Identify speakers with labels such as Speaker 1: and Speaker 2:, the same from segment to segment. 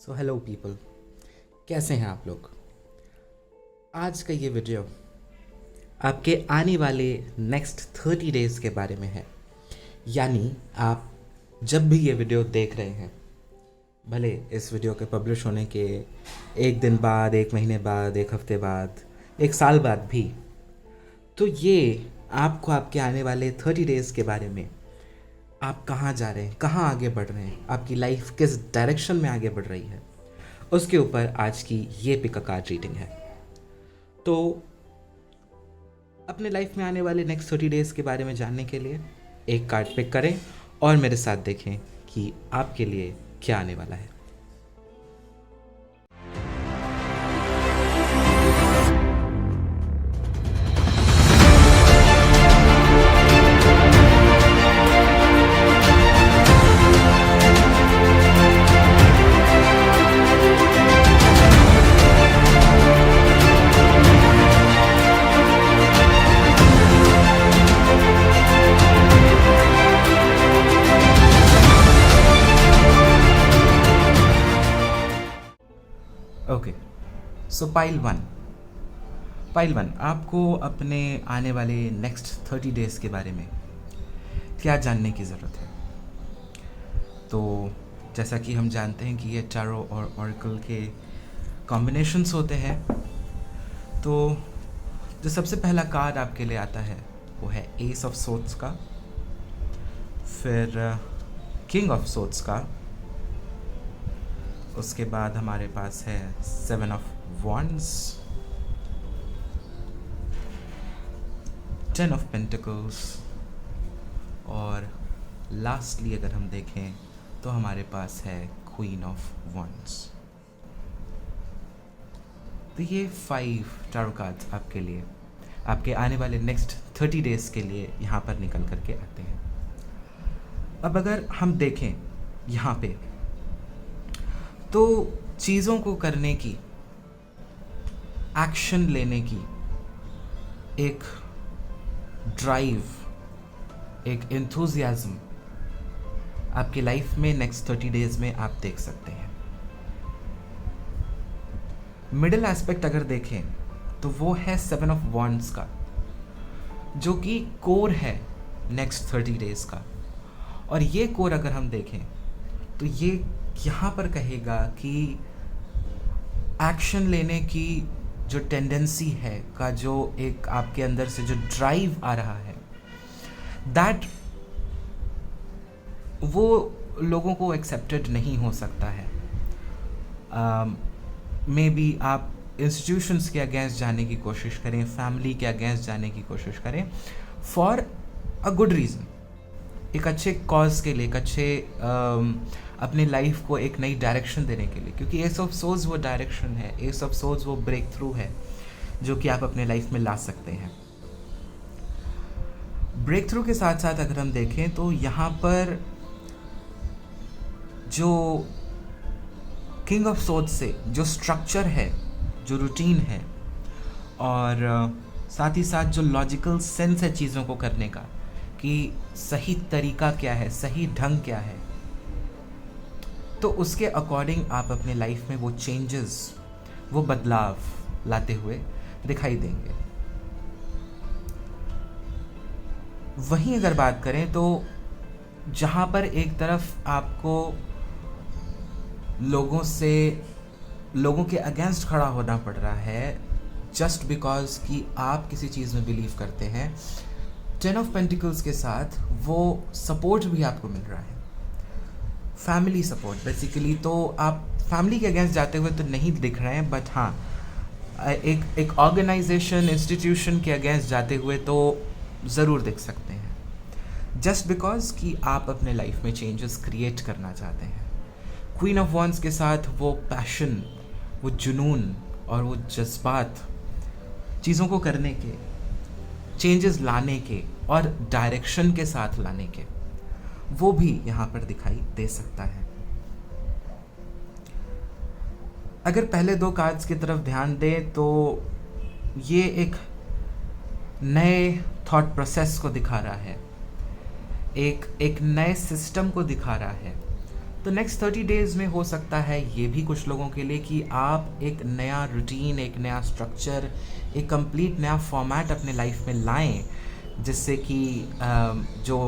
Speaker 1: So hello people, कैसे हैं आप लोग। आज का ये वीडियो आपके आने वाले नेक्स्ट 30 डेज़ के बारे में है। यानी आप जब भी ये वीडियो देख रहे हैं, भले इस वीडियो के पब्लिश होने के एक दिन बाद, एक महीने बाद, एक हफ्ते बाद, एक साल बाद भी, तो ये आपको आपके आने वाले 30 डेज़ के बारे में, आप कहाँ जा रहे हैं, कहाँ आगे बढ़ रहे हैं, आपकी लाइफ किस डायरेक्शन में आगे बढ़ रही है, उसके ऊपर आज की ये पिक अ कार्ड रीडिंग है। तो अपने लाइफ में आने वाले नेक्स्ट 30 डेज़ के बारे में जानने के लिए एक कार्ड पिक करें और मेरे साथ देखें कि आपके लिए क्या आने वाला है। ओके, सो पाइल वन आपको अपने आने वाले नेक्स्ट 30 डेज़ के बारे में क्या जानने की ज़रूरत है। तो जैसा कि हम जानते हैं कि ये टैरो और ऑरेकल के कॉम्बिनेशंस होते हैं। तो जो सबसे पहला कार्ड आपके लिए आता है वो है एस ऑफ सोर्ड्स का, फिर किंग ऑफ सोर्ड्स का, उसके बाद हमारे पास है 7 ऑफ वॉन्ड्स, 10 ऑफ पेंटिकल्स और लास्टली अगर हम देखें तो हमारे पास है क्वीन ऑफ वॉन्ड्स। तो ये 5 टैरो कार्ड्स आपके लिए आपके आने वाले नेक्स्ट 30 डेज़ के लिए यहाँ पर निकल करके आते हैं। अब अगर हम देखें यहाँ पे, तो चीज़ों को करने की, एक्शन लेने की एक ड्राइव, एक एंथुजियाज्म आपकी लाइफ में नेक्स्ट 30 डेज़ में आप देख सकते हैं। मिडिल एस्पेक्ट अगर देखें तो वो है 7 ऑफ वॉन्ड्स का, जो कि कोर है नेक्स्ट 30 डेज़ का। और ये कोर अगर हम देखें तो ये यहाँ पर कहेगा कि एक्शन लेने की जो टेंडेंसी है का, जो एक आपके अंदर से जो ड्राइव आ रहा है, दैट वो लोगों को एक्सेप्टेड नहीं हो सकता है। मे बी आप इंस्टीट्यूशंस के अगेंस्ट जाने की कोशिश करें, फैमिली के अगेंस्ट जाने की कोशिश करें, फॉर अ गुड रीज़न, एक अच्छे कॉज के लिए, एक अच्छे अपनी लाइफ को एक नई डायरेक्शन देने के लिए। क्योंकि एस ऑफ सोर्ड्स वो डायरेक्शन है, एस ऑफ सोर्ड्स वो ब्रेक थ्रू है जो कि आप अपने लाइफ में ला सकते हैं। ब्रेक थ्रू के साथ साथ अगर हम देखें तो यहाँ पर जो किंग ऑफ सोर्ड्स से जो स्ट्रक्चर है, जो रूटीन है, और साथ ही साथ जो लॉजिकल सेंस है चीज़ों को करने का, कि सही तरीका क्या है, सही ढंग क्या है, तो उसके अकॉर्डिंग आप अपने लाइफ में वो चेंजेस, वो बदलाव लाते हुए दिखाई देंगे। वहीं अगर बात करें तो जहाँ पर एक तरफ आपको लोगों के अगेंस्ट खड़ा होना पड़ रहा है जस्ट बिकॉज कि आप किसी चीज़ में बिलीव करते हैं, 10 ऑफ पेंटिकल्स के साथ वो सपोर्ट भी आपको मिल रहा है, फैमिली सपोर्ट बेसिकली। तो आप फैमिली के अगेंस्ट जाते हुए तो नहीं दिख रहे हैं, बट हाँ एक ऑर्गेनाइजेशन, इंस्टीट्यूशन के अगेंस्ट जाते हुए तो ज़रूर दिख सकते हैं, जस्ट बिकॉज कि आप अपने लाइफ में चेंजेस क्रिएट करना चाहते हैं। क्वीन ऑफ वॉन्ड्स के साथ वो पैशन, वो जुनून और वो जज्बात चीज़ों को करने के, चेंजेस लाने के और डायरेक्शन के साथ लाने के, वो भी यहाँ पर दिखाई दे सकता है। अगर पहले 2 कार्ड्स की तरफ ध्यान दें तो ये एक नए थॉट प्रोसेस को दिखा रहा है, एक नए सिस्टम को दिखा रहा है तो नेक्स्ट 30 डेज़ में हो सकता है ये भी कुछ लोगों के लिए कि आप एक नया रूटीन, एक नया स्ट्रक्चर, एक कंप्लीट नया फॉर्मेट अपने लाइफ में लाएं, जिससे कि जो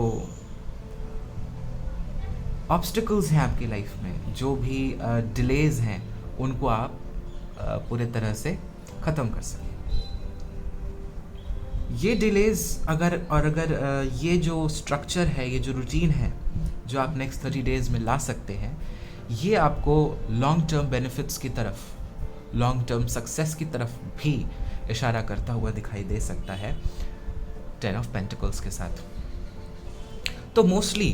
Speaker 1: ऑब्स्टिकल्स हैं आपकी लाइफ में, जो भी डिलेज़ हैं, उनको आप पूरे तरह से ख़त्म कर सकें। ये डिलेज़ अगर ये जो स्ट्रक्चर है, ये जो रूटीन है, जो आप नेक्स्ट 30 डेज़ में ला सकते हैं, ये आपको लॉन्ग टर्म बेनिफिट्स की तरफ, लॉन्ग टर्म सक्सेस की तरफ भी इशारा करता हुआ दिखाई दे सकता है 10 ऑफ पेंटिकल्स के साथ। तो mostly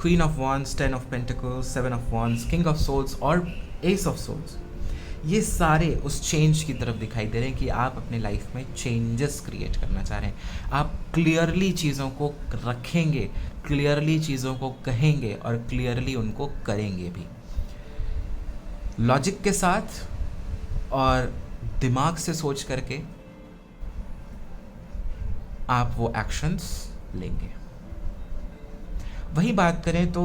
Speaker 1: queen of wands, 10 of pentacles, 7 of wands, king of swords और एस ऑफ सोल्स, ये सारे उस चेंज की तरफ दिखाई दे रहे हैं कि आप अपने लाइफ में चेंजेस क्रिएट करना चाह रहे हैं। आप क्लियरली चीज़ों को रखेंगे, क्लियरली चीज़ों को कहेंगे और क्लियरली उनको करेंगे भी, लॉजिक के साथ और दिमाग से सोच करके आप वो एक्शंस लेंगे। वही बात करें तो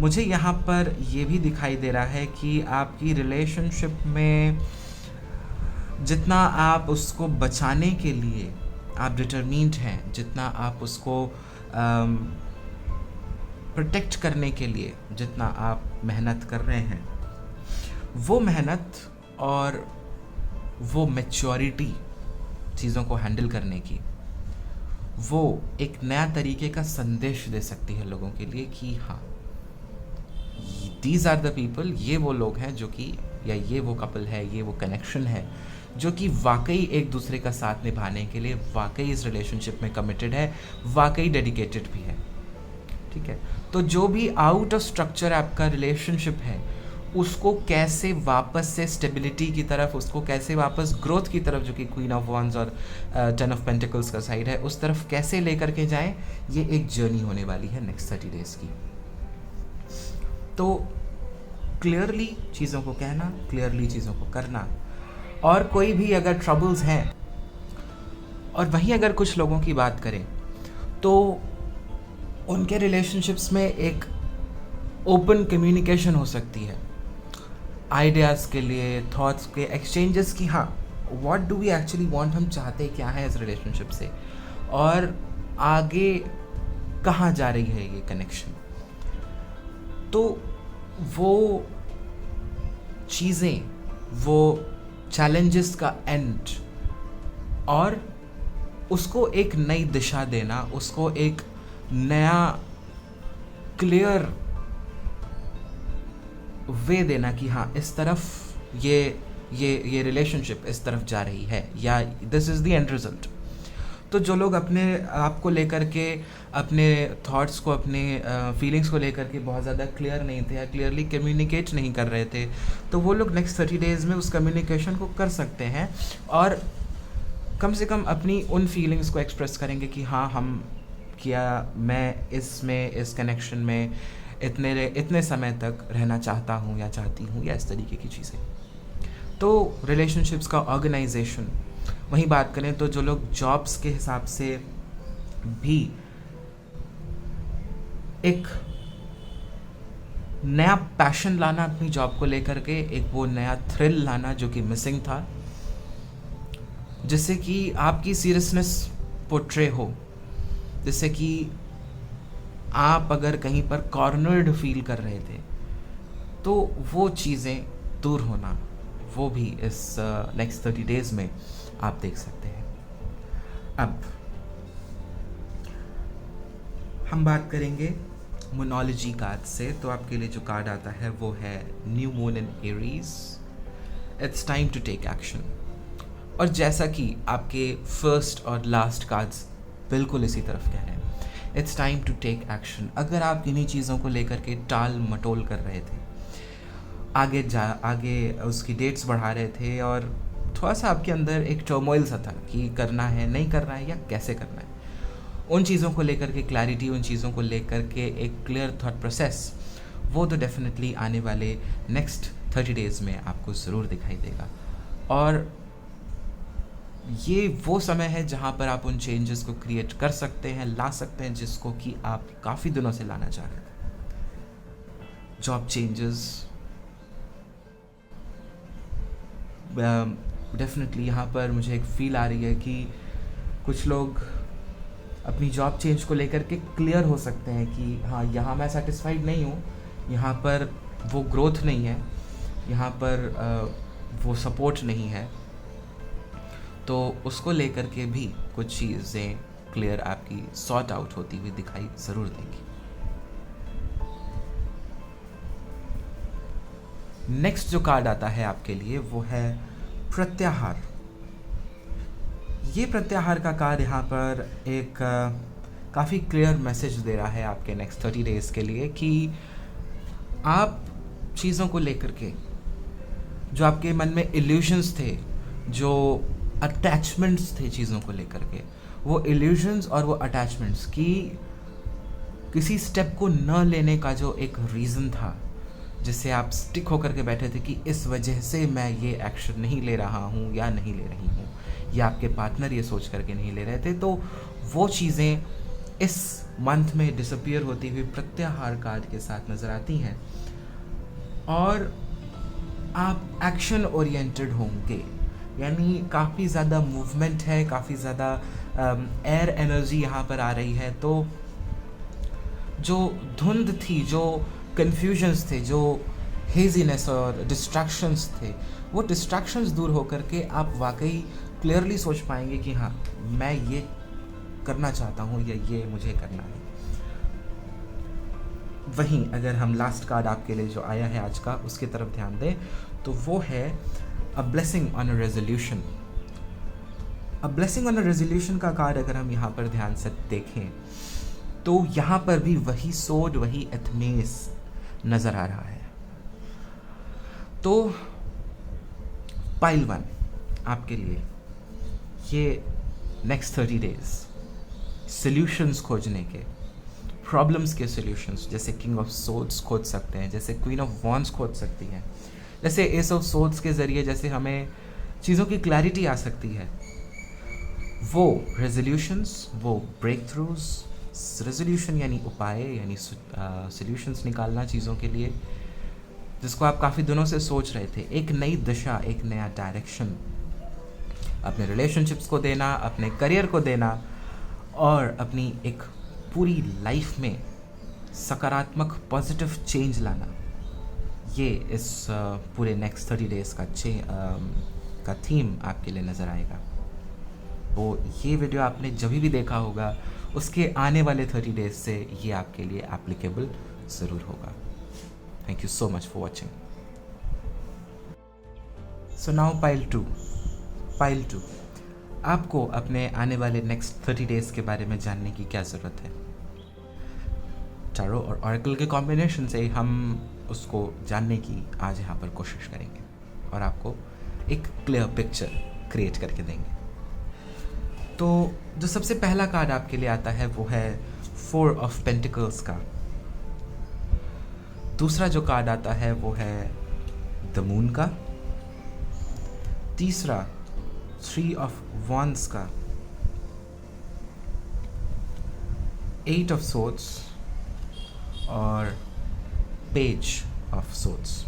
Speaker 1: मुझे यहाँ पर ये भी दिखाई दे रहा है कि आपकी रिलेशनशिप में जितना आप उसको बचाने के लिए आप डिटरमिन्ड हैं, जितना आप उसको प्रोटेक्ट करने के लिए जितना आप मेहनत कर रहे हैं, वो मेहनत और वो मैच्योरिटी चीज़ों को हैंडल करने की, वो एक नया तरीके का संदेश दे सकती है लोगों के लिए कि हाँ, दीज आर द पीपल, ये वो लोग हैं जो कि, या ये वो कपल है, ये वो कनेक्शन है जो कि वाकई एक दूसरे का साथ निभाने के लिए वाकई इस रिलेशनशिप में कमिटेड है, वाकई डेडिकेटेड भी है। ठीक है, तो जो भी आउट ऑफ स्ट्रक्चर आपका रिलेशनशिप है, उसको कैसे वापस से स्टेबिलिटी की तरफ, उसको कैसे वापस ग्रोथ की तरफ, जो कि क्वीन ऑफ वॉन्ड्स और 10 ऑफ पेंटिकल्स का साइड है, उस तरफ कैसे लेकर के जाएं, ये एक जर्नी होने वाली है नेक्स्ट 30 डेज़ की। तो क्लियरली चीज़ों को कहना, क्लियरली चीज़ों को करना, और कोई भी अगर ट्रबल्स हैं, और वहीं अगर कुछ लोगों की बात करें तो उनके रिलेशनशिप्स में एक ओपन कम्युनिकेशन हो सकती है, आइडियाज़ के लिए, थॉट्स के एक्सचेंजेस की, हाँ what do we actually want, हम चाहते क्या है इस रिलेशनशिप से, और आगे कहाँ जा रही है ये कनेक्शन। तो वो चीज़ें, वो चैलेंजेस का एंड और उसको एक नई दिशा देना, उसको एक नया क्लियर वे देना कि हाँ इस तरफ ये रिलेशनशिप इस तरफ जा रही है, या this is the end result. तो जो लोग अपने आप को लेकर के, अपने थॉट्स को, अपने फीलिंग्स को लेकर के बहुत ज़्यादा क्लियर नहीं थे या क्लियरली कम्युनिकेट नहीं कर रहे थे, तो वो लोग नेक्स्ट 30 डेज़ में उस कम्युनिकेशन को कर सकते हैं और कम से कम अपनी उन फीलिंग्स को एक्सप्रेस करेंगे कि हाँ मैं इस कनेक्शन में इतने समय तक रहना चाहता हूँ या चाहती हूँ, या इस तरीके की चीज़ें। तो रिलेशनशिप्स का ऑर्गेनाइजेशन, वहीं बात करें तो जो लोग जॉब्स के हिसाब से भी एक नया पैशन लाना अपनी जॉब को लेकर के, एक वो नया थ्रिल लाना जो कि मिसिंग था, जिससे कि आपकी सीरियसनेस पोर्ट्रे हो, जिससे कि आप अगर कहीं पर कॉर्नर्ड फील कर रहे थे तो वो चीज़ें दूर होना, वो भी इस नेक्स्ट 30 डेज़ में आप देख सकते हैं। अब हम बात करेंगे मोनोलॉजी कार्ड से। तो आपके लिए जो कार्ड आता है वो है new moon in Aries, it's time to take action. और जैसा कि आपके फर्स्ट और लास्ट कार्ड्स बिल्कुल इसी तरफ कह रहे हैं, it's time to take action. अगर आप किन्हीं चीज़ों को लेकर के टाल मटोल कर रहे थे, आगे उसकी डेट्स बढ़ा रहे थे और थोड़ा सा आपके अंदर एक टर्मोइल सा था कि करना है, नहीं करना है, या कैसे करना है, उन चीज़ों को लेकर के क्लैरिटी, उन चीज़ों को लेकर के एक क्लियर थॉट प्रोसेस, वो तो डेफिनेटली आने वाले नेक्स्ट 30 डेज़ में आपको ज़रूर दिखाई देगा। और ये वो समय है जहाँ पर आप उन चेंजेस को क्रिएट कर सकते हैं, ला सकते हैं, जिसको कि आप काफ़ी दिनों से लाना चाह रहे थे। जॉब चेंजेस, डेफिनेटली यहाँ पर मुझे एक फील आ रही है कि कुछ लोग अपनी जॉब चेंज को लेकर के क्लियर हो सकते हैं कि हाँ, यहाँ मैं सेटिस्फाइड नहीं हूँ, यहाँ पर वो ग्रोथ नहीं है, यहाँ पर वो सपोर्ट नहीं है, तो उसको लेकर के भी कुछ चीज़ें क्लियर आपकी सॉर्ट आउट होती हुई दिखाई ज़रूर देंगी। नेक्स्ट जो कार्ड आता है आपके लिए वो है प्रत्याहार। ये प्रत्याहार का कार्ड यहाँ पर एक काफ़ी क्लियर मैसेज दे रहा है आपके नेक्स्ट 30 डेज़ के लिए कि आप चीज़ों को लेकर के जो आपके मन में इल्यूशंस थे, जो अटैचमेंट्स थे चीज़ों को लेकर के, वो इल्यूशंस और वो अटैचमेंट्स की किसी स्टेप को न लेने का जो एक रीज़न था जिससे आप स्टिक होकर के बैठे थे कि इस वजह से मैं ये एक्शन नहीं ले रहा हूँ या नहीं ले रही हूँ, या आपके पार्टनर ये सोच करके नहीं ले रहे थे, तो वो चीज़ें इस मंथ में डिसअपियर होती हुई प्रत्याहार कार्ड के साथ नज़र आती हैं और आप एक्शन ओरिएंटेड होंगे। यानी काफ़ी ज़्यादा मूवमेंट है, काफ़ी ज़्यादा एयर एनर्जी यहाँ पर आ रही है। तो जो धुंध थी, जो कन्फ्यूजन्स थे, जो हेजीनेस और डिस्ट्रैक्शंस थे, वो डिस्ट्रैक्शंस दूर होकर के आप वाकई क्लियरली सोच पाएंगे कि हाँ, मैं ये करना चाहता हूँ या ये मुझे करना है। वहीं अगर हम लास्ट कार्ड आपके लिए जो आया है आज का उसकी तरफ ध्यान दें तो वो है a blessing on a resolution. A blessing on a resolution का कार्ड अगर हम यहाँ पर ध्यान से देखें तो यहाँ पर भी वही सोड, वही एथमेस नज़र आ रहा है। तो पाइल 1 आपके लिए ये नेक्स्ट 30 डेज सॉल्यूशंस खोजने के, प्रॉब्लम्स के सॉल्यूशंस, जैसे किंग ऑफ सोर्ड्स खोज सकते हैं, जैसे क्वीन ऑफ वॉन्ड्स खोज सकती हैं, जैसे एस ऑफ सोर्ड्स के ज़रिए जैसे हमें चीज़ों की क्लैरिटी आ सकती है, वो रेजोल्यूशंस, वो ब्रेक थ्रूज। रेजोल्यूशन यानी उपाय, यानी सॉल्यूशंस निकालना चीज़ों के लिए जिसको आप काफ़ी दिनों से सोच रहे थे, एक नई दिशा, एक नया डायरेक्शन अपने रिलेशनशिप्स को देना, अपने करियर को देना और अपनी एक पूरी लाइफ में सकारात्मक पॉजिटिव चेंज लाना। ये इस पूरे नेक्स्ट 30 डेज़ का थीम आपके लिए नज़र आएगा। तो ये वीडियो आपने जब भी देखा होगा उसके आने वाले 30 डेज से ये आपके लिए एप्लीकेबल ज़रूर होगा। Thank you so much for watching. So now pile 2। Pile 2, आपको अपने आने वाले नेक्स्ट 30 डेज़ के बारे में जानने की क्या ज़रूरत है? टैरो और ऑरेकल के कॉम्बिनेशन से हम उसको जानने की आज यहाँ पर कोशिश करेंगे और आपको एक क्लियर पिक्चर क्रिएट करके देंगे। तो जो सबसे पहला कार्ड आपके लिए आता है वो है 4 ऑफ पेंटिकल्स का। दूसरा जो कार्ड आता है वो है द मून का। तीसरा 3 ऑफ वॉन्ड्स का। 8 ऑफ सोर्ड्स और पेज ऑफ सोर्ड्स।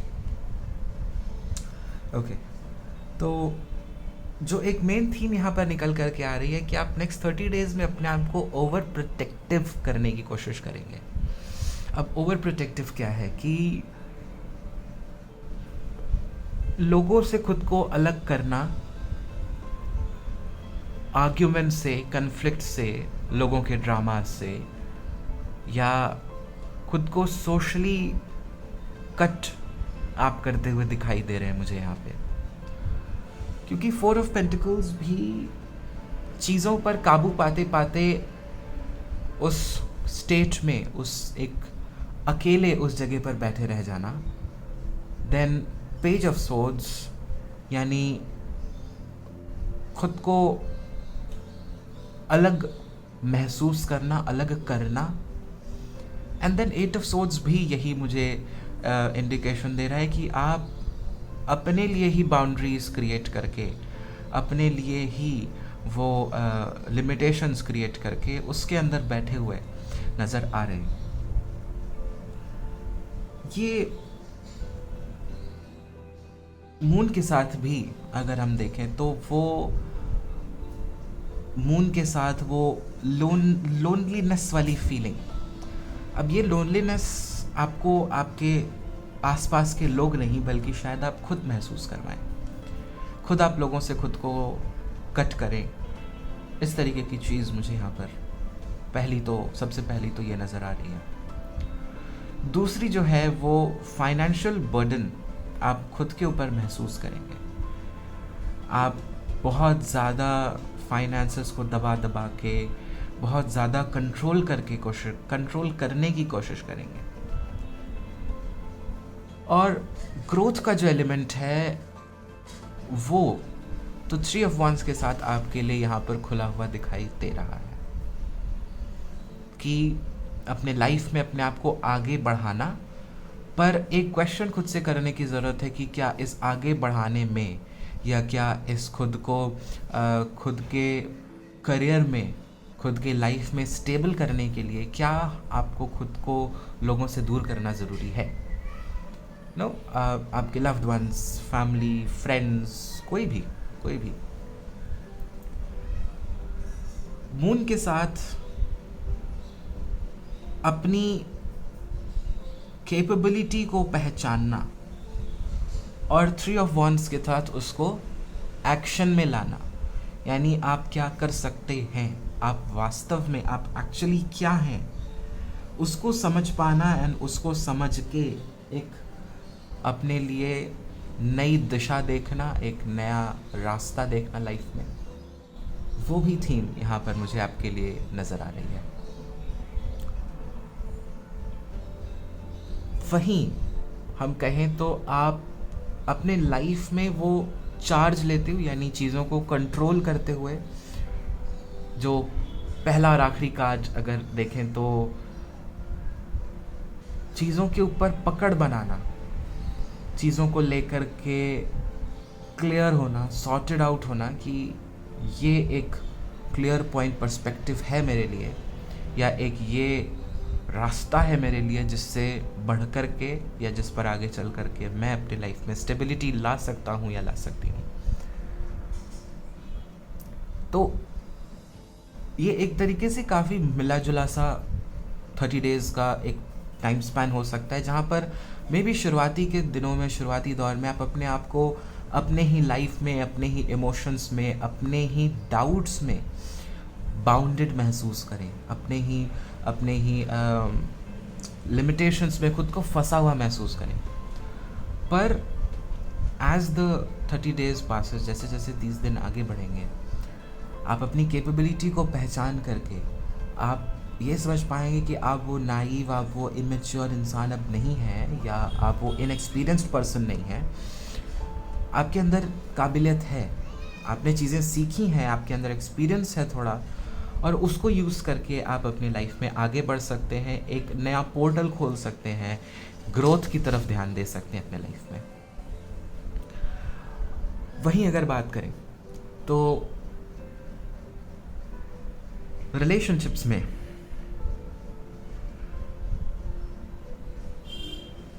Speaker 1: ओके, तो जो एक मेन थीम यहाँ पर निकल करके आ रही है कि आप नेक्स्ट 30 डेज़ में अपने आप को ओवर प्रोटेक्टिव करने की कोशिश करेंगे। अब ओवर प्रोटेक्टिव क्या है कि लोगों से खुद को अलग करना, आर्ग्यूमेंट से, कन्फ्लिक्ट से, लोगों के ड्रामा से, या खुद को सोशली कट आप करते हुए दिखाई दे रहे हैं मुझे यहाँ पे, क्योंकि 4 ऑफ पेंटिकल्स भी चीज़ों पर काबू पाते पाते उस स्टेट में, उस एक अकेले उस जगह पर बैठे रह जाना। देन पेज ऑफ सोर्ड्स यानी खुद को अलग महसूस करना, अलग करना। एंड देन 8 ऑफ सोर्ड्स भी यही मुझे इंडिकेशन दे रहा है कि आप अपने लिए ही बाउंड्रीज़ क्रिएट करके, अपने लिए ही वो लिमिटेशंस क्रिएट करके उसके अंदर बैठे हुए नज़र आ रहे हैं। ये मून के साथ भी अगर हम देखें तो वो मून के साथ वो लोनलीनेस वाली फीलिंग, अब ये लोनलीनेस आपको आपके आसपास के लोग नहीं बल्कि शायद आप खुद महसूस करवाएं, खुद आप लोगों से खुद को कट करें। इस तरीके की चीज़ मुझे यहाँ पर सबसे पहली तो ये नज़र आ रही है। दूसरी जो है वो फाइनेंशियल बर्डन आप खुद के ऊपर महसूस करेंगे। आप बहुत ज़्यादा फाइनेंसेस को दबा दबा के बहुत ज़्यादा कंट्रोल करने की कोशिश करेंगे। और ग्रोथ का जो एलिमेंट है वो तो 3 ऑफ वांड्स के साथ आपके लिए यहाँ पर खुला हुआ दिखाई दे रहा है कि अपने लाइफ में अपने आप को आगे बढ़ाना, पर एक क्वेश्चन खुद से करने की ज़रूरत है कि क्या इस आगे बढ़ाने में या क्या इस खुद के करियर में, खुद के लाइफ में स्टेबल करने के लिए क्या आपको खुद को लोगों से दूर करना ज़रूरी है। आपके लव्ड वंस, फैमिली, फ्रेंड्स, कोई भी मून के साथ अपनी कैपेबिलिटी को पहचानना और 3 ऑफ वांड्स के साथ उसको एक्शन में लाना, यानी आप क्या कर सकते हैं, आप वास्तव में आप एक्चुअली क्या हैं, उसको समझ पाना एंड उसको समझ के एक अपने लिए नई दिशा देखना, एक नया रास्ता देखना लाइफ में, वो भी थीम यहाँ पर मुझे आपके लिए नज़र आ रही है। वहीं हम कहें तो आप अपने लाइफ में वो चार्ज लेते हुए, यानी चीज़ों को कंट्रोल करते हुए, जो पहला और आखिरी कार्ड अगर देखें तो चीज़ों के ऊपर पकड़ बनाना, चीज़ों को लेकर के क्लियर होना, सॉर्टेड आउट होना कि ये एक क्लियर पॉइंट पर्सपेक्टिव है मेरे लिए, या एक ये रास्ता है मेरे लिए जिससे बढ़ कर के या जिस पर आगे चल कर के मैं अपनी लाइफ में स्टेबिलिटी ला सकता हूँ या ला सकती हूँ। तो ये एक तरीके से काफ़ी मिला जुला सा 30 डेज़ का एक टाइम स्पैन हो सकता है, जहाँ पर मे बी शुरुआती के दिनों में, शुरुआती दौर में आप अपने आप को अपने ही लाइफ में, अपने ही इमोशंस में, अपने ही डाउट्स में बाउंडेड महसूस करें, अपने ही लिमिटेशंस में खुद को फंसा हुआ महसूस करें। पर एज द 30 डेज़ पासेस, जैसे जैसे 30 दिन आगे बढ़ेंगे, आप अपनी कैपेबिलिटी को पहचान करके आप ये समझ पाएंगे कि आप वो नाइव, आप वो इमेच्योर इंसान अब नहीं हैं, या आप वो इनएक्सपीरियंस्ड पर्सन नहीं हैं। आपके अंदर काबिलियत है, आपने चीज़ें सीखी हैं, आपके अंदर एक्सपीरियंस है थोड़ा, और उसको यूज़ करके आप अपनी लाइफ में आगे बढ़ सकते हैं, एक नया पोर्टल खोल सकते हैं, ग्रोथ की तरफ ध्यान दे सकते हैं अपने लाइफ में। वहीं अगर बात करें तो रिलेशनशिप्स में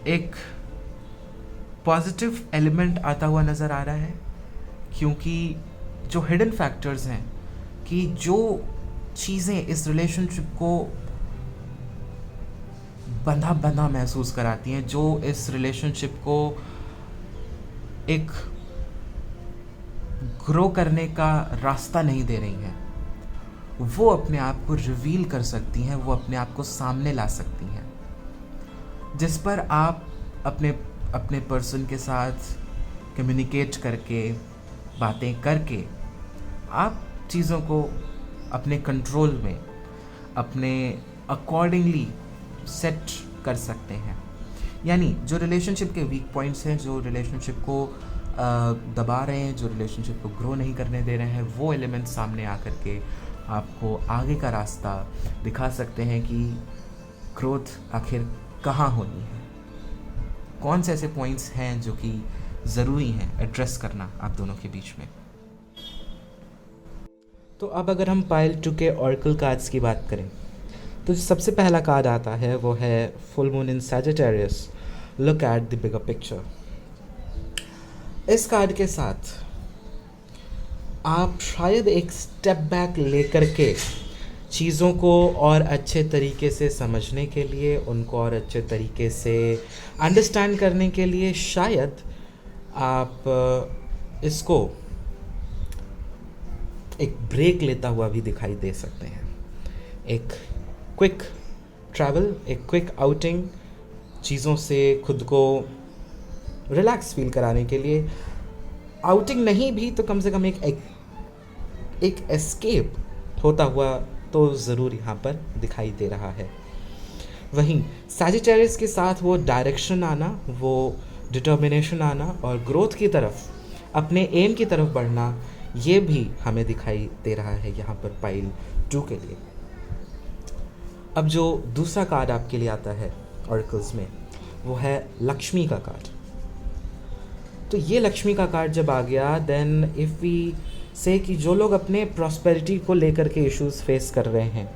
Speaker 1: एक पॉजिटिव एलिमेंट आता हुआ नज़र आ रहा है, क्योंकि जो हिडन फैक्टर्स हैं, कि जो चीज़ें इस रिलेशनशिप को बंधा महसूस कराती हैं, जो इस रिलेशनशिप को एक ग्रो करने का रास्ता नहीं दे रही हैं, वो अपने आप को रिवील कर सकती हैं, वो अपने आप को सामने ला सकती हैं, जिस पर आप अपने पर्सन के साथ कम्युनिकेट करके, बातें करके, आप चीज़ों को अपने कंट्रोल में, अपने अकॉर्डिंगली सेट कर सकते हैं। यानी जो रिलेशनशिप के वीक पॉइंट्स हैं, जो रिलेशनशिप को दबा रहे हैं, जो रिलेशनशिप को ग्रो नहीं करने दे रहे हैं, वो एलिमेंट सामने आकर के आपको आगे का रास्ता दिखा सकते हैं कि ग्रोथ आखिर कहाँ होनी है, कौन से ऐसे पॉइंट्स हैं जो कि ज़रूरी हैं एड्रेस करना आप दोनों के बीच में। तो अब अगर हम पाइल 2 के ऑरेकल कार्ड्स की बात करें तो जो सबसे पहला कार्ड आता है वो है full moon in Sagittarius, look at the bigger picture. इस कार्ड के साथ आप शायद एक स्टेप बैक लेकर के चीज़ों को और अच्छे तरीके से समझने के लिए, उनको और अच्छे तरीके से अंडरस्टैंड करने के लिए शायद आप इसको एक ब्रेक लेता हुआ भी दिखाई दे सकते हैं। एक क्विक ट्रैवल, एक क्विक आउटिंग, चीज़ों से खुद को रिलैक्स फील कराने के लिए, आउटिंग नहीं भी तो कम से कम एक एस्केप होता हुआ तो ज़रूर यहाँ पर दिखाई दे रहा है। वहीं सैजिटेरियस के साथ वो डायरेक्शन आना, वो डिटर्मिनेशन आना और ग्रोथ की तरफ, अपने एम की तरफ बढ़ना, ये भी हमें दिखाई दे रहा है यहाँ पर पाइल 2 के लिए। अब जो दूसरा कार्ड आपके लिए आता है ऑरेकल्स में, वो है लक्ष्मी का कार्ड। तो ये लक्ष्मी का कार्ड जब आ गया, देन इफ़ वी से कि जो लोग अपने प्रॉस्पेरिटी को लेकर के इश्यूज़ फेस कर रहे हैं,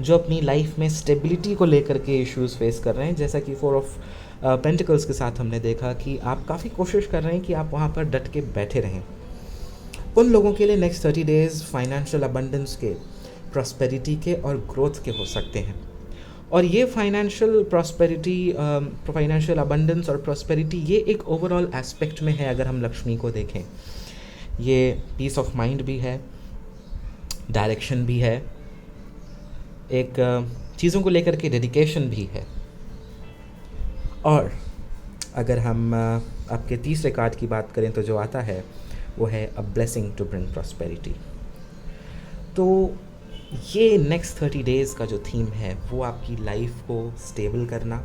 Speaker 1: जो अपनी लाइफ में स्टेबिलिटी को लेकर के इश्यूज़ फेस कर रहे हैं, जैसा कि 4 ऑफ पेंटिकल्स के साथ हमने देखा कि आप काफ़ी कोशिश कर रहे हैं कि आप वहाँ पर डट के बैठे रहें, उन लोगों के लिए नेक्स्ट 30 डेज़ फाइनेंशियल अबंडेंस के, प्रॉस्पेरिटी के और ग्रोथ के हो सकते हैं। और ये फाइनेंशियल प्रॉस्पेरिटी, फाइनेंशियल अबंडेंस और प्रॉस्पेरिटी, ये एक ओवरऑल एस्पेक्ट में है। अगर हम लक्ष्मी को देखें, ये पीस ऑफ माइंड भी है, डायरेक्शन भी है, एक चीज़ों को लेकर के डेडिकेशन भी है। और अगर हम आपके तीसरे कार्ड की बात करें तो जो आता है वो है a blessing to bring prosperity. तो ये नेक्स्ट 30 डेज़ का जो थीम है वो आपकी लाइफ को स्टेबल करना,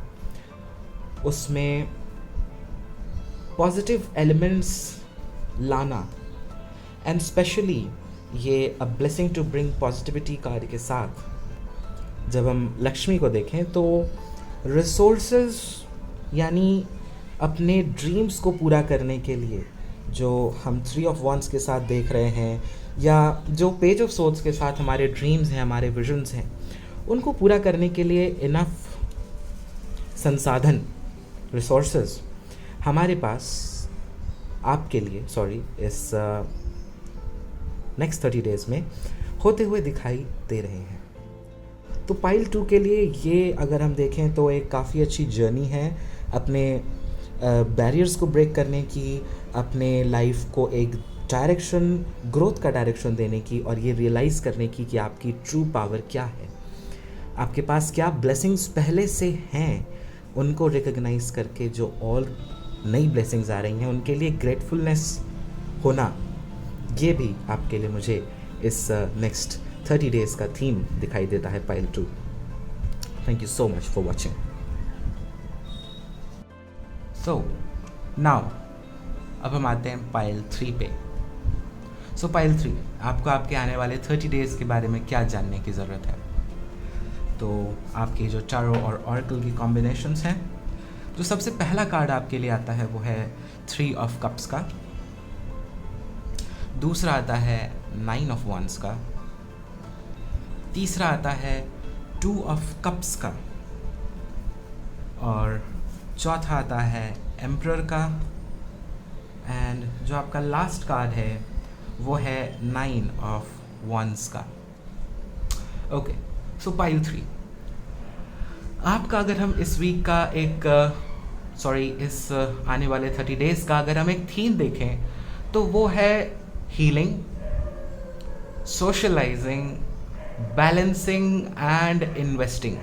Speaker 1: उसमें पॉजिटिव एलिमेंट्स लाना, एंड स्पेशली ये a blessing to bring positivity card के साथ जब हम लक्ष्मी को देखें तो रिसोर्सेज, यानी अपने ड्रीम्स को पूरा करने के लिए जो हम 3 ऑफ वंस के साथ देख रहे हैं, या जो पेज ऑफ सोर्ड्स के साथ हमारे ड्रीम्स हैं, हमारे विजन्स हैं, उनको पूरा करने के लिए इनफ संसाधन, रिसोर्सेज हमारे पास आपके लिए इस नेक्स्ट 30 डेज़ में होते हुए दिखाई दे रहे हैं। तो पाइल 2 के लिए ये अगर हम देखें तो एक काफ़ी अच्छी जर्नी है अपने बैरियर्स को ब्रेक करने की, अपने लाइफ को एक डायरेक्शन, ग्रोथ का डायरेक्शन देने की, और ये रियलाइज़ करने की कि आपकी ट्रू पावर क्या है, आपके पास क्या ब्लेसिंग्स पहले से हैं, उनको रिकग्नाइज करके जो और नई ब्लेसिंग्स आ रही हैं उनके लिए ग्रेटफुलनेस होना, ये भी आपके लिए मुझे इस नेक्स्ट 30 डेज़ का थीम दिखाई देता है pile 2। Thank you so much for watching. So now अब हम आते हैं पाइल 3 पे। सो पाइल 3, आपको आपके आने वाले 30 डेज़ के बारे में क्या जानने की ज़रूरत है? तो आपके जो टारो और ऑरेकल की कॉम्बिनेशंस हैं, जो सबसे पहला कार्ड आपके लिए आता है वो है 3 ऑफ कप्स का, दूसरा आता है 9 ऑफ वंस का, तीसरा आता है 2 ऑफ कप्स का, और चौथा आता है एम्परर का, एंड जो आपका लास्ट कार्ड है वो है 9 ऑफ वंस का। ओके, सो पाइल 3 आपका, अगर हम इस वीक का इस आने वाले 30 डेज़ का अगर हम एक थीम देखें तो वो है healing, socialising, balancing and investing.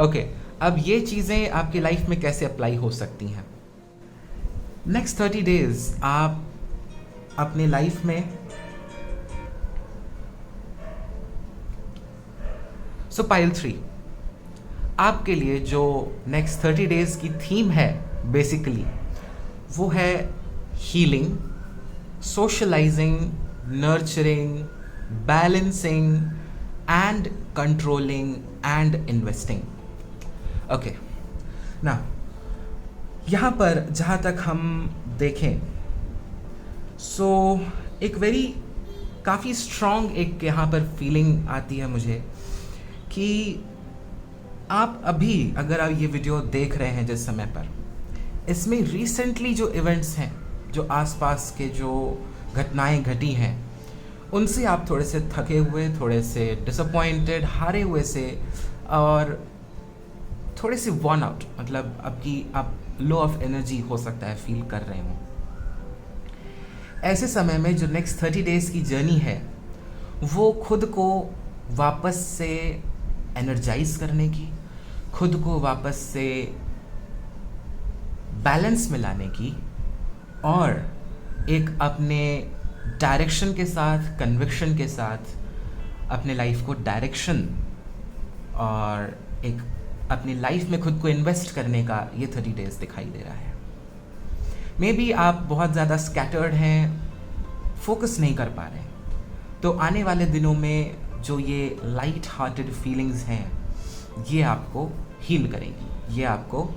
Speaker 1: Okay, अब ये चीज़ें आपकी लाइफ में कैसे अप्लाई हो सकती हैं? नेक्स्ट 30 डेज़ आप अपनी लाइफ में पाइल 3 आपके लिए जो नेक्स्ट 30 डेज़ की थीम है बेसिकली वो है healing, socialising, nurturing, balancing and controlling and investing. Okay, ना यहाँ पर जहाँ तक हम देखें एक काफ़ी स्ट्रॉन्ग एक यहाँ पर फीलिंग आती है मुझे कि आप अभी अगर आप ये वीडियो देख रहे हैं जिस समय पर, इसमें रिसेंटली जो इवेंट्स हैं, जो आसपास के जो घटनाएं घटी हैं, उनसे आप थोड़े से थके हुए, थोड़े से डिसअपॉइंटेड, हारे हुए से, और थोड़े से वर्न आउट, मतलब आप लो ऑफ एनर्जी हो सकता है फील कर रहे हो। ऐसे समय में जो नेक्स्ट 30 डेज़ की जर्नी है, वो खुद को वापस से एनर्जाइज करने की, खुद को वापस से बैलेंस में लाने की, और एक अपने डायरेक्शन के साथ, कन्विक्शन के साथ अपने लाइफ को डायरेक्शन और एक अपनी लाइफ में खुद को इन्वेस्ट करने का ये 30 डेज़ दिखाई दे रहा है। मे बी आप बहुत ज़्यादा स्कैटर्ड हैं, फोकस नहीं कर पा रहे हैं, तो आने वाले दिनों में जो ये लाइट हार्टेड फीलिंग्स हैं, ये आपको हील करेंगी, ये आपको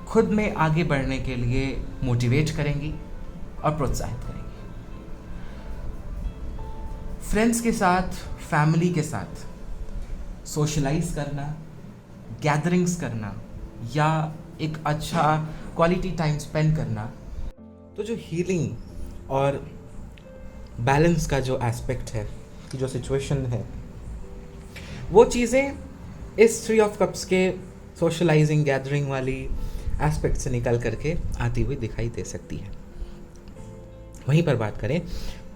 Speaker 1: खुद में आगे बढ़ने के लिए मोटिवेट करेंगी और प्रोत्साहित करेंगी। फ्रेंड्स के साथ, फैमिली के साथ सोशलाइज करना, गैदरिंग्स करना, या एक अच्छा क्वालिटी टाइम स्पेंड करना, तो जो हीलिंग और बैलेंस का जो एस्पेक्ट है, जो सिचुएशन है, वो चीज़ें इस 3 ऑफ कप्स के सोशलाइजिंग, गैदरिंग वाली एस्पेक्ट से निकल करके आती हुई दिखाई दे सकती है। वहीं पर बात करें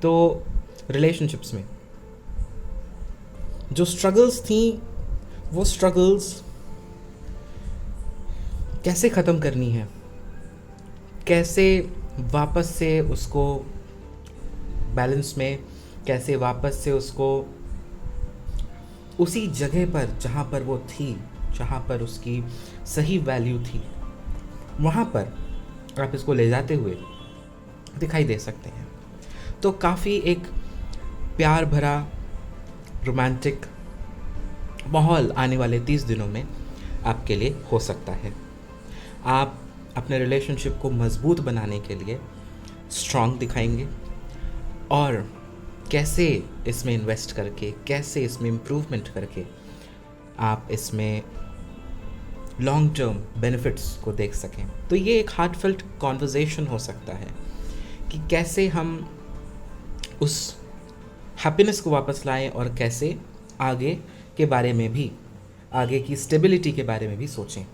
Speaker 1: तो रिलेशनशिप्स में जो स्ट्रगल्स थी, वो स्ट्रगल्स कैसे ख़त्म करनी है, कैसे वापस से उसको बैलेंस में, कैसे वापस से उसको उसी जगह पर जहाँ पर वो थी, जहाँ पर उसकी सही वैल्यू थी, वहाँ पर आप इसको ले जाते हुए दिखाई दे सकते हैं। तो काफ़ी एक प्यार भरा रोमांटिक माहौल आने वाले 30 दिनों में आपके लिए हो सकता है। आप अपने रिलेशनशिप को मजबूत बनाने के लिए स्ट्रॉन्ग दिखाएंगे, और कैसे इसमें इन्वेस्ट करके, कैसे इसमें इम्प्रूवमेंट करके आप इसमें लॉन्ग टर्म बेनिफिट्स को देख सकें। तो ये एक हार्टफेल्ट कॉन्वर्जेसन हो सकता है कि कैसे हम उस हैप्पीनेस को वापस लाएं, और कैसे आगे के बारे में भी, आगे की स्टेबिलिटी के बारे में भी सोचें।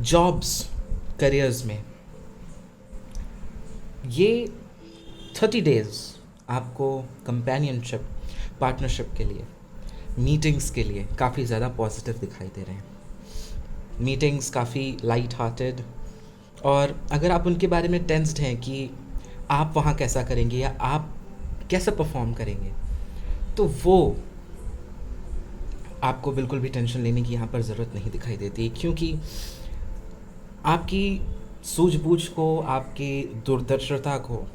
Speaker 1: जॉब्स, करियर्स में ये 30 डेज़ आपको कंपेनियनशिप, पार्टनरशिप के लिए, मीटिंग्स के लिए काफ़ी ज़्यादा पॉजिटिव दिखाई दे रहे हैं। मीटिंग्स काफ़ी लाइट हार्टेड, और अगर आप उनके बारे में टेंस्ड हैं कि आप वहाँ कैसा करेंगे या आप कैसे परफॉर्म करेंगे, तो वो आपको बिल्कुल भी टेंशन लेने की यहाँ पर ज़रूरत नहीं दिखाई देती, क्योंकि आपकी सूझबूझ को, आपकी दूरदर्शिता को,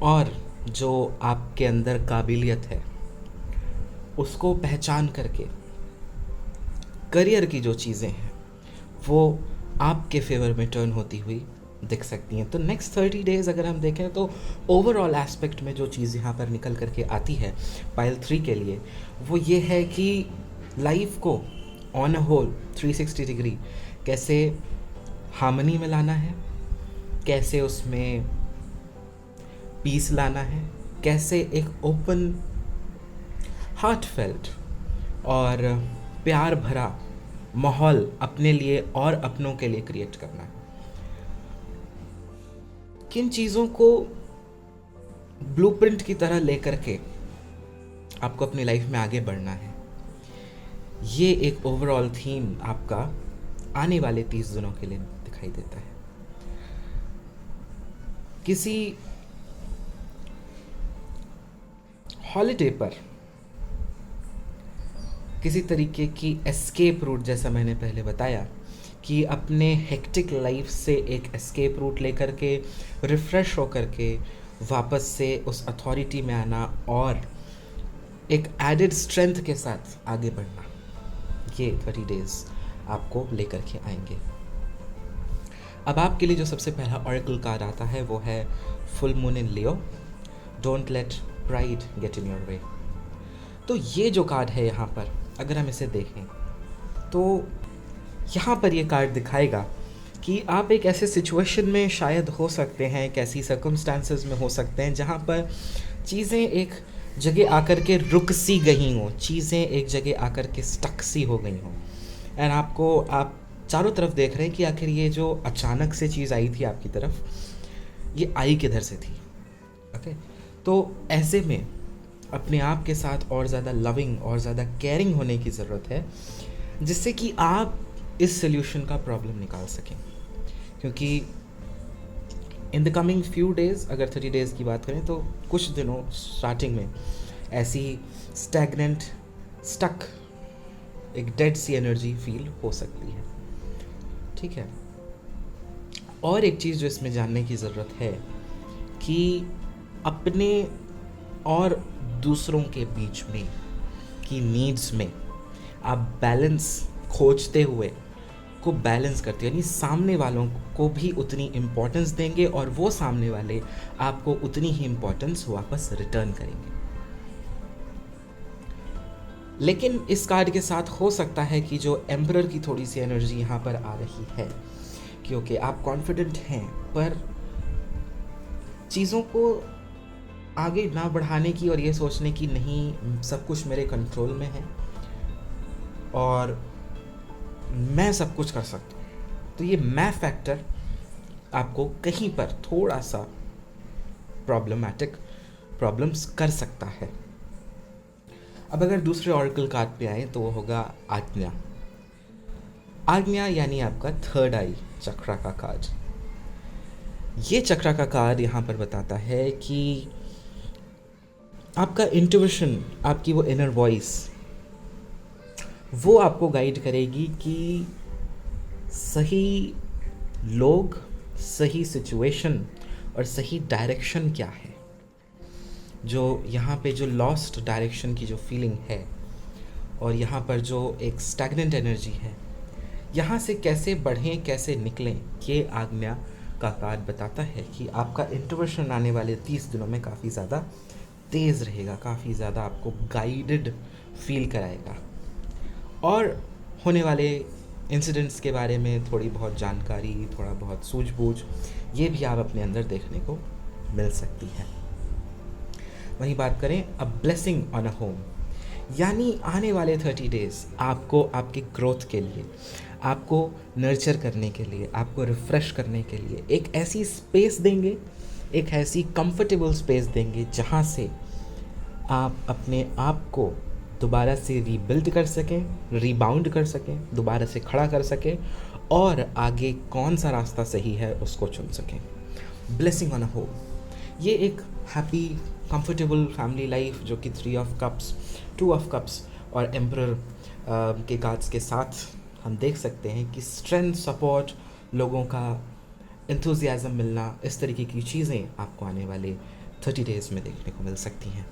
Speaker 1: और जो आपके अंदर काबिलियत है, उसको पहचान करके करियर की जो चीज़ें हैं वो आपके फेवर में टर्न होती हुई दिख सकती हैं। तो नेक्स्ट 30 डेज़ अगर हम देखें तो ओवरऑल एस्पेक्ट में जो चीज़ यहाँ पर निकल करके आती है पाइल 3 के लिए, वो ये है कि लाइफ को ऑन अ होल 360 डिग्री कैसे हार्मनी में लाना है, कैसे उसमें पीस लाना है, कैसे एक ओपन, हार्टफेल्ट और प्यार भरा माहौल अपने लिए और अपनों के लिए क्रिएट करना है। किन चीज़ों को ब्लूप्रिंट की तरह लेकर के आपको अपनी लाइफ में आगे बढ़ना है, ये एक ओवरऑल थीम आपका आने वाले 30 दिनों के लिए दिखाई देता है। किसी हॉलिडे पर किसी तरीके की एस्केप रूट, जैसा मैंने पहले बताया कि अपने हेक्टिक लाइफ से एक एस्केप रूट लेकर के रिफ़्रेश होकर के वापस से उस अथॉरिटी में आना और एक एडेड स्ट्रेंथ के साथ आगे बढ़ना, ये 30 डेज़ आपको लेकर के आएंगे। अब आपके लिए जो सबसे पहला ऑरेकल कार्ड आता है वो है full moon in Leo, don't let pride get in your way. तो ये जो कार्ड है यहाँ पर अगर हम इसे देखें तो यहाँ पर ये कार्ड दिखाएगा कि आप एक ऐसे सिचुएशन में शायद हो सकते हैं, एक ऐसी सर्कमस्टांसेस में हो सकते हैं जहाँ पर चीज़ें एक जगह आकर के रुक सी गई हों, चीज़ें एक जगह आकर के स्टक सी हो गई हों, एंड आप चारों तरफ देख रहे हैं कि आखिर ये जो अचानक से चीज़ आई थी आपकी तरफ, ये आई किधर से थी। ओके, तो ऐसे में अपने आप के साथ और ज़्यादा लविंग और ज़्यादा केयरिंग होने की ज़रूरत है, जिससे कि आप इस सोल्यूशन का प्रॉब्लम निकाल सकें। क्योंकि in the coming few days, अगर 30 डेज़ की बात करें तो कुछ दिनों स्टार्टिंग में ऐसी स्टैगनेंट, स्टक, एक डेड सी एनर्जी फील हो सकती है। ठीक है, और एक चीज़ जो इसमें जानने की ज़रूरत है कि अपने और दूसरों के बीच में की नीड्स में आप बैलेंस खोजते हुए को बैलेंस करते हैं, यानी सामने वालों को भी उतनी इम्पोर्टेंस देंगे और वो सामने वाले आपको उतनी ही इम्पोर्टेंस वापस रिटर्न करेंगे। लेकिन इस कार्ड के साथ हो सकता है कि जो एम्परर की थोड़ी सी एनर्जी यहाँ पर आ रही है, क्योंकि आप कॉन्फिडेंट हैं पर चीज़ों को आगे ना बढ़ाने की और ये सोचने की नहीं सब कुछ मेरे कंट्रोल में है और मैं सब कुछ कर सकता हूँ, तो ये मैं फैक्टर आपको कहीं पर थोड़ा सा प्रॉब्लम्स कर सकता है। अब अगर दूसरे ऑरेकल कार्ड पे आए तो वो होगा आज्ञा। आज्ञा यानी आपका थर्ड आई चक्रा का कार्ड। ये चक्रा का कार्ड यहाँ पर बताता है कि आपका इंट्यूशन, आपकी वो इनर वॉइस, वो आपको गाइड करेगी कि सही लोग, सही सिचुएशन और सही डायरेक्शन क्या है। जो यहाँ पे जो लॉस्ट डायरेक्शन की जो फीलिंग है और यहाँ पर जो एक स्टैग्नेंट एनर्जी है, यहाँ से कैसे बढ़ें, कैसे निकलें, ये आज्ञा का कार्ड बताता है कि आपका इंट्यूशन आने वाले 30 दिनों में काफ़ी ज़्यादा तेज़ रहेगा, काफ़ी ज़्यादा आपको गाइडेड फील कराएगा और होने वाले इंसिडेंट्स के बारे में थोड़ी बहुत जानकारी, थोड़ा बहुत सूझबूझ, ये भी आप अपने अंदर देखने को मिल सकती है। वहीं बात करें a blessing on a home, यानी आने वाले 30 डेज़ आपको आपके ग्रोथ के लिए, आपको नर्चर करने के लिए, आपको रिफ़्रेश करने के लिए एक ऐसी स्पेस देंगे, एक ऐसी कंफर्टेबल स्पेस देंगे जहाँ से आप अपने आप को दोबारा से रीबिल्ड कर सकें, रीबाउंड कर सकें, दोबारा से खड़ा कर सकें और आगे कौन सा रास्ता सही है उसको चुन सकें। ब्लेसिंग ऑन अ होम, ये एक हैप्पी कंफर्टेबल फैमिली लाइफ जो कि 3 ऑफ कप्स, 2 ऑफ कप्स और एम्परर के कार्ड्स के साथ हम देख सकते हैं कि स्ट्रेंथ, सपोर्ट, लोगों का एंथुजियाज्म मिलना, इस तरीके की चीज़ें आपको आने वाले 30 डेज़ में देखने को मिल सकती हैं।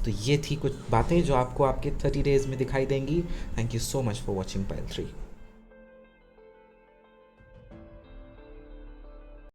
Speaker 1: तो ये थी कुछ बातें जो आपको आपके 30 डेज़ में दिखाई देंगी। Thank you so much for watching pile 3।